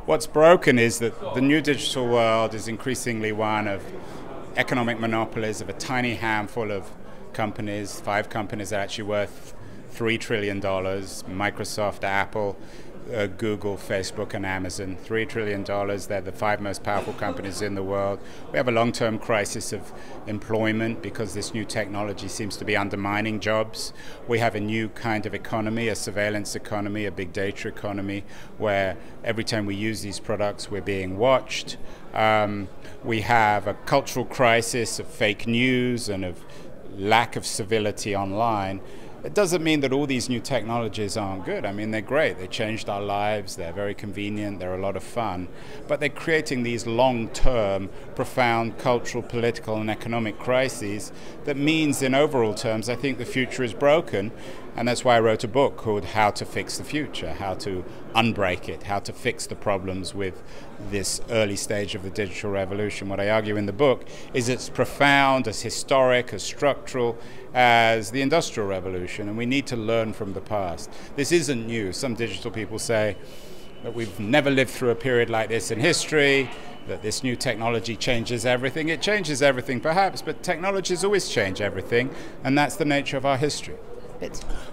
What's broken is that the new digital world is increasingly one of economic monopolies of a tiny handful of companies. 5 companies are actually worth $3 trillion. Microsoft, Apple, Google, Facebook, and Amazon. $3 trillion. They're the 5 most powerful companies in the world. We have a long-term crisis of employment because this new technology seems to be undermining jobs. We have a new kind of economy, a surveillance economy, a big data economy, where every time we use these products, we're being watched. We have a cultural crisis of fake news and of lack of civility online. It doesn't mean that all these new technologies aren't good. I mean, they're great. They changed our lives. They're very convenient. They're a lot of fun. But they're creating these long-term, profound cultural, political, and economic crises that means, in overall terms, I think the future is broken. And that's why I wrote a book called How to Fix the Future, how to unbreak it, how to fix the problems with this early stage of the digital revolution. What I argue in the book is it's profound, as historic, as structural as the Industrial Revolution, and we need to learn from the past. This isn't new. Some digital people say that we've never lived through a period like this in history, that this new technology changes everything. It changes everything perhaps, but technologies always change everything, and that's the nature of our history.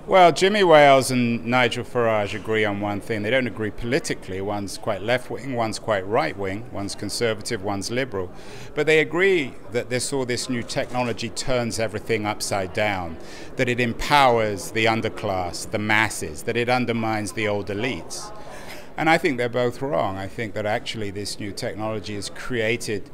Well, Jimmy Wales and Nigel Farage agree on one thing. They don't agree politically. One's quite left-wing, one's quite right-wing, one's conservative, one's liberal. But they agree that all this new technology turns everything upside down, that it empowers the underclass, the masses, that it undermines the old elites. And I think they're both wrong. I think that actually this new technology has created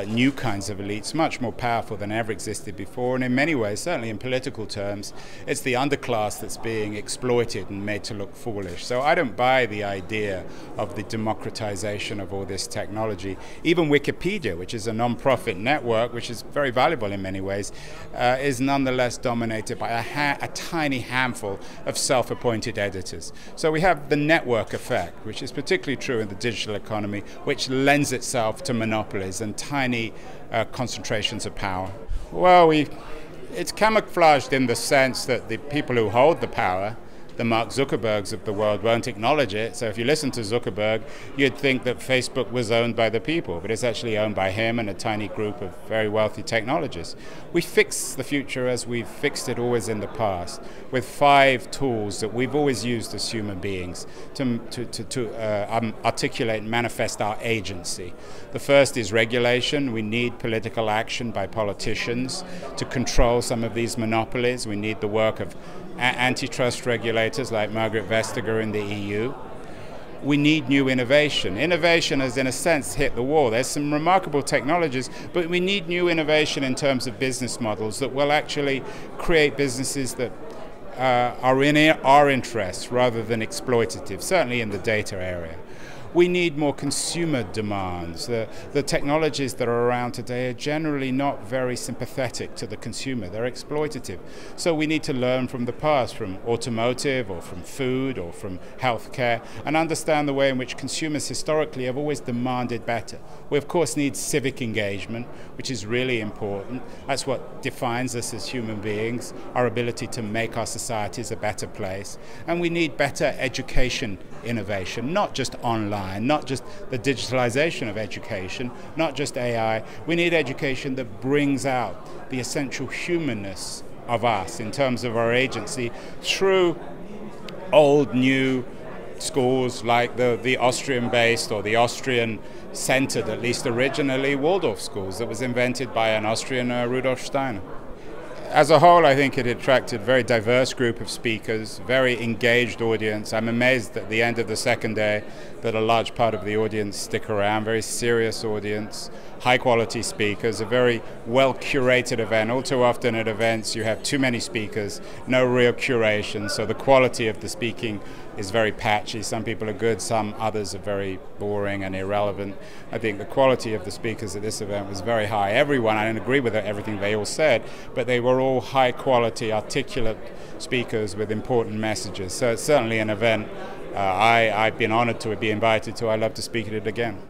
new kinds of elites, much more powerful than ever existed before, and in many ways, certainly in political terms, it's the underclass that's being exploited and made to look foolish. So I don't buy the idea of the democratization of all this technology. Even Wikipedia, which is a non-profit network, which is very valuable in many ways, is nonetheless dominated by a tiny handful of self-appointed editors. So we have the network effect, which is particularly true in the digital economy, which lends itself to monopolies and tiny concentrations of power. Well, it's camouflaged in the sense that the people who hold the power, the Mark Zuckerbergs of the world, won't acknowledge it. So if you listen to Zuckerberg, you'd think that Facebook was owned by the people, but it's actually owned by him and a tiny group of very wealthy technologists. We fix the future as we've fixed it always in the past, with 5 tools that we've always used as human beings to articulate and manifest our agency. The first is regulation. We need political action by politicians to control some of these monopolies. We need the work of antitrust regulators like Margaret Vestager in the EU. We need new innovation. Innovation has, in a sense, hit the wall. There's some remarkable technologies, but we need new innovation in terms of business models that will actually create businesses that are in our interests rather than exploitative, certainly in the data area. We need more consumer demands. The technologies that are around today are generally not very sympathetic to the consumer. They're exploitative. So we need to learn from the past, from automotive or from food or from healthcare, and understand the way in which consumers historically have always demanded better. We of course need civic engagement, which is really important. That's what defines us as human beings, our ability to make our societies a better place. And we need better education innovation, not just online, not just the digitalization of education, not just AI. We need education that brings out the essential humanness of us in terms of our agency through old, new schools like the Austrian-based or the Austrian-centered, at least originally, Waldorf schools that was invented by an Austrian, Rudolf Steiner. As a whole, I think it attracted a very diverse group of speakers, very engaged audience. I'm amazed at the end of the second day that a large part of the audience stick around, very serious audience, high quality speakers, a very well curated event. All too often at events you have too many speakers, no real curation, so the quality of the speaking is very patchy. Some people are good, some others are very boring and irrelevant. I think the quality of the speakers at this event was very high. Everyone, I don't agree with everything they all said, but they were all high quality, articulate speakers with important messages. So it's certainly an event I've been honored to be invited to. I'd love to speak at it again.